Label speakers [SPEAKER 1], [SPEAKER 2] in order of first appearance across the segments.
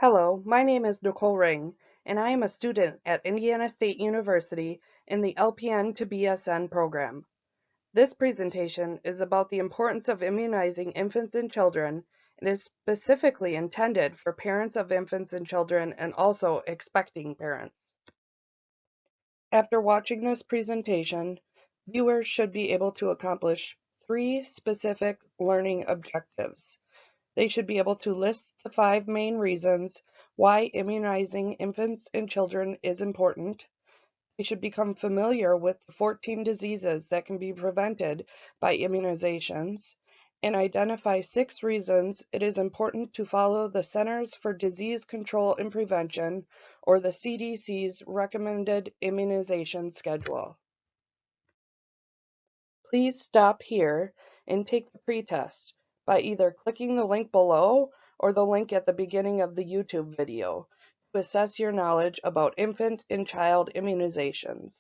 [SPEAKER 1] Hello, my name is Nicole Ring, and I am a student at Indiana State University in the LPN to BSN program. This presentation is about the importance of immunizing infants and children and is specifically intended for parents of infants and children and also expecting parents. After watching this presentation, viewers should be able to accomplish three specific learning objectives. They should be able to list the 5 main reasons why immunizing infants and children is important. They should become familiar with the 14 diseases that can be prevented by immunizations and identify 6 reasons it is important to follow the Centers for Disease Control and Prevention, or the CDC's recommended immunization schedule. Please stop here and take the pretest by either clicking the link below or the link at the beginning of the YouTube video to assess your knowledge about infant and child immunizations.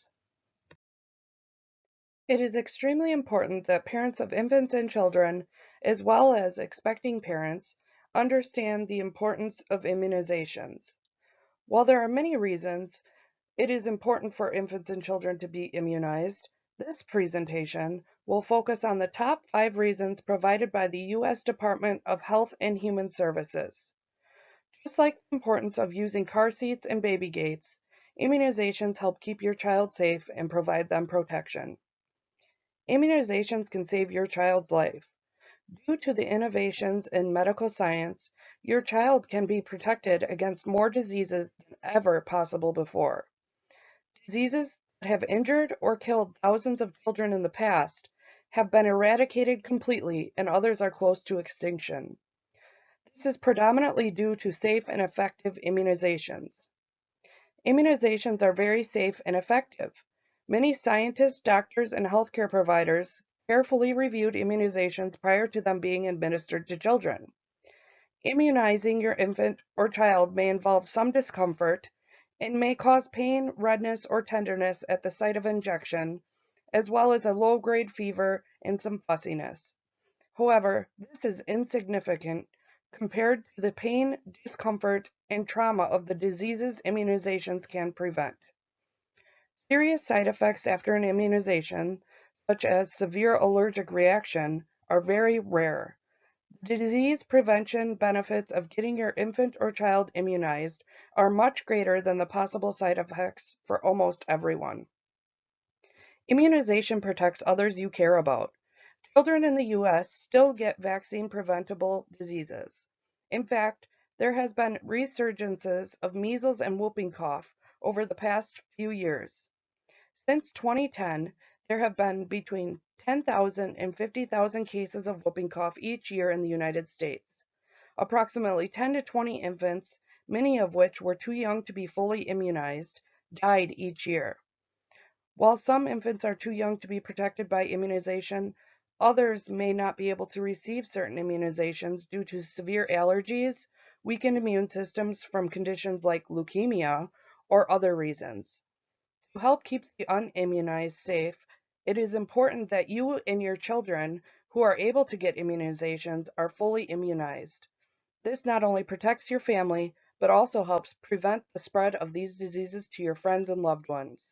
[SPEAKER 1] It is extremely important that parents of infants and children, as well as expecting parents, understand the importance of immunizations. While there are many reasons it is important for infants and children to be immunized, this presentation will focus on the top 5 reasons provided by the U.S. Department of Health and Human Services. Just like the importance of using car seats and baby gates, immunizations help keep your child safe and provide them protection. Immunizations can save your child's life. Due to the innovations in medical science, your child can be protected against more diseases than ever possible before. Diseases that have injured or killed thousands of children in the past have been eradicated completely, and others are close to extinction. This is predominantly due to safe and effective immunizations. Immunizations are very safe and effective. Many scientists, doctors, and healthcare providers carefully reviewed immunizations prior to them being administered to children. Immunizing your infant or child may involve some discomfort and may cause pain, redness, or tenderness at the site of injection, as well as a low-grade fever and some fussiness. However, this is insignificant compared to the pain, discomfort, and trauma of the diseases immunizations can prevent. Serious side effects after an immunization, such as severe allergic reaction, are very rare. The disease prevention benefits of getting your infant or child immunized are much greater than the possible side effects for almost everyone. Immunization protects others you care about. Children in the U.S. still get vaccine-preventable diseases. In fact, there has been resurgences of measles and whooping cough over the past few years. Since 2010, there have been between 10,000 and 50,000 cases of whooping cough each year in the United States. Approximately 10 to 20 infants, many of which were too young to be fully immunized, died each year. While some infants are too young to be protected by immunization, others may not be able to receive certain immunizations due to severe allergies, weakened immune systems from conditions like leukemia, or other reasons. To help keep the unimmunized safe, it is important that you and your children who are able to get immunizations are fully immunized. This not only protects your family, but also helps prevent the spread of these diseases to your friends and loved ones.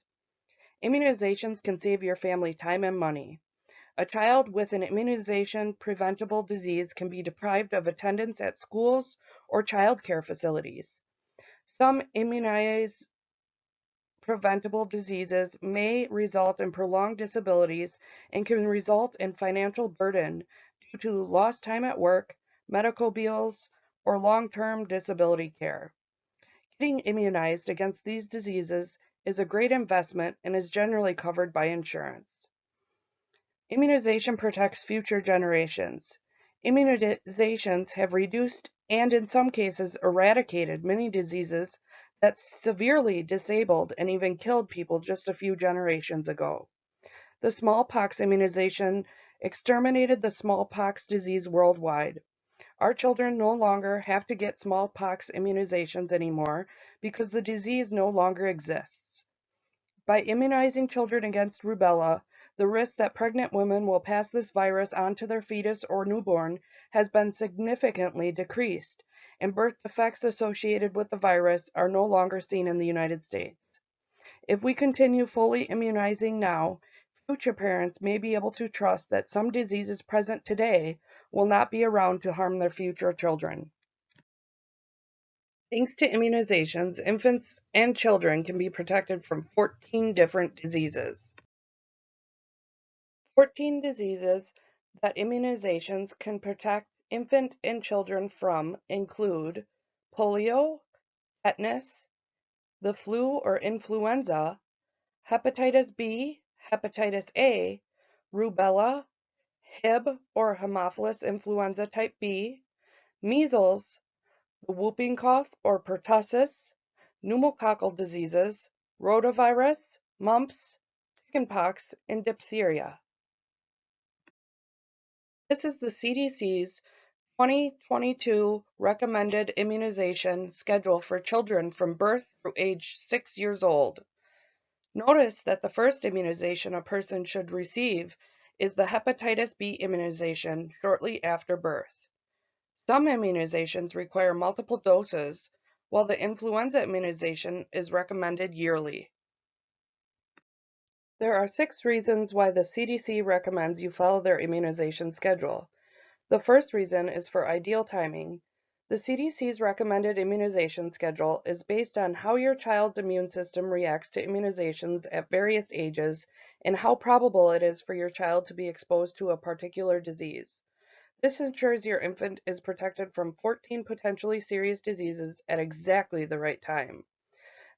[SPEAKER 1] Immunizations can save your family time and money. A child with an immunization preventable disease can be deprived of attendance at schools or child care facilities. Some immunize preventable diseases may result in prolonged disabilities and can result in financial burden due to lost time at work, medical bills, or long-term disability care. Getting immunized against these diseases is a great investment and is generally covered by insurance. Immunization protects future generations. Immunizations have reduced and in some cases eradicated many diseases that severely disabled and even killed people just a few generations ago. The smallpox immunization exterminated the smallpox disease worldwide. Our children no longer have to get smallpox immunizations anymore because the disease no longer exists. By immunizing children against rubella, the risk that pregnant women will pass this virus on to their fetus or newborn has been significantly decreased, and birth defects associated with the virus are no longer seen in the United States. If we continue fully immunizing now, future parents may be able to trust that some diseases present today will not be around to harm their future children. Thanks to immunizations, infants and children can be protected from 14 different diseases. 14 diseases that immunizations can protect infant and children from include polio, tetanus, the flu or influenza, hepatitis B, hepatitis A, rubella, Hib or Haemophilus influenza type B, measles, the whooping cough or pertussis, pneumococcal diseases, rotavirus, mumps, chickenpox, and diphtheria. This is the CDC's 2022 recommended immunization schedule for children from birth through age 6 years old. Notice that the first immunization a person should receive is the hepatitis B immunization shortly after birth. Some immunizations require multiple doses, while the influenza immunization is recommended yearly. There are 6 reasons why the CDC recommends you follow their immunization schedule. The first reason is for ideal timing. The CDC's recommended immunization schedule is based on how your child's immune system reacts to immunizations at various ages and how probable it is for your child to be exposed to a particular disease. This ensures your infant is protected from 14 potentially serious diseases at exactly the right time.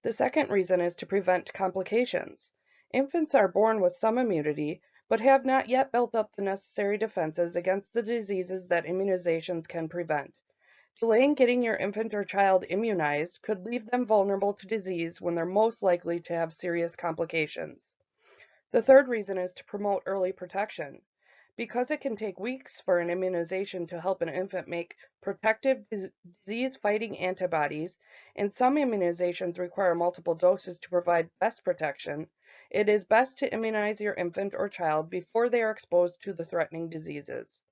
[SPEAKER 1] The second reason is to prevent complications. Infants are born with some immunity, but have not yet built up the necessary defenses against the diseases that immunizations can prevent. Delaying getting your infant or child immunized could leave them vulnerable to disease when they're most likely to have serious complications. The third reason is to promote early protection. Because it can take weeks for an immunization to help an infant make protective disease-fighting antibodies, and some immunizations require multiple doses to provide best protection, it is best to immunize your infant or child before they are exposed to the threatening diseases.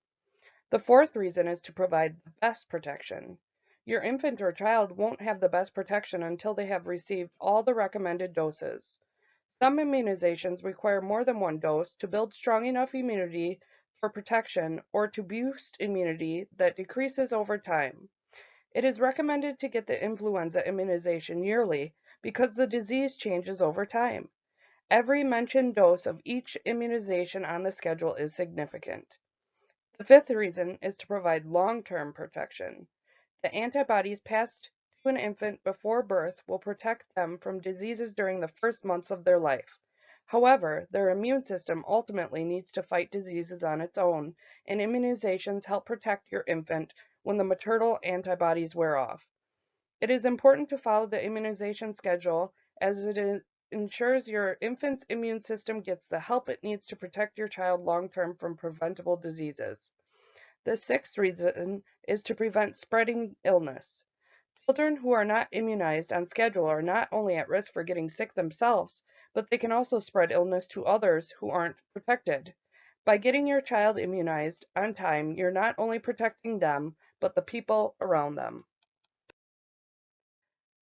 [SPEAKER 1] The fourth reason is to provide the best protection. Your infant or child won't have the best protection until they have received all the recommended doses. Some immunizations require more than one dose to build strong enough immunity for protection or to boost immunity that decreases over time. It is recommended to get the influenza immunization yearly because the disease changes over time. Every mentioned dose of each immunization on the schedule is significant. The fifth reason is to provide long-term protection. The antibodies passed to an infant before birth will protect them from diseases during the first months of their life. However, their immune system ultimately needs to fight diseases on its own, and immunizations help protect your infant when the maternal antibodies wear off. It is important to follow the immunization schedule as ensures your infant's immune system gets the help it needs to protect your child long-term from preventable diseases. The sixth reason is to prevent spreading illness. Children who are not immunized on schedule are not only at risk for getting sick themselves, but they can also spread illness to others who aren't protected. By getting your child immunized on time, you're not only protecting them, but the people around them.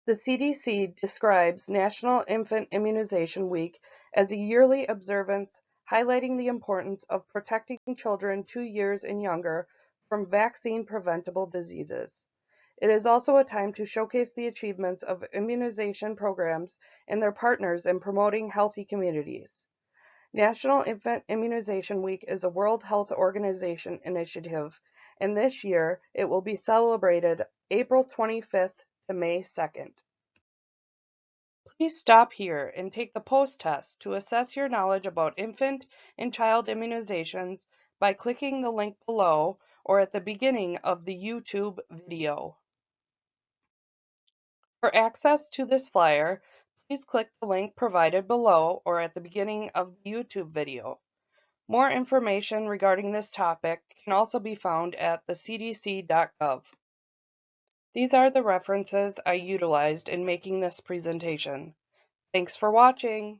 [SPEAKER 1] The CDC describes National Infant Immunization Week as a yearly observance highlighting the importance of protecting children 2 years and younger from vaccine-preventable diseases. It is also a time to showcase the achievements of immunization programs and their partners in promoting healthy communities. National Infant Immunization Week is a World Health Organization initiative, and this year it will be celebrated April 25th to May 2nd. Please stop here and take the post test to assess your knowledge about infant and child immunizations by clicking the link below or at the beginning of the YouTube video. For access to this flyer, please click the link provided below or at the beginning of the YouTube video. More information regarding this topic can also be found at thecdc.gov. These are the references I utilized in making this presentation. Thanks for watching.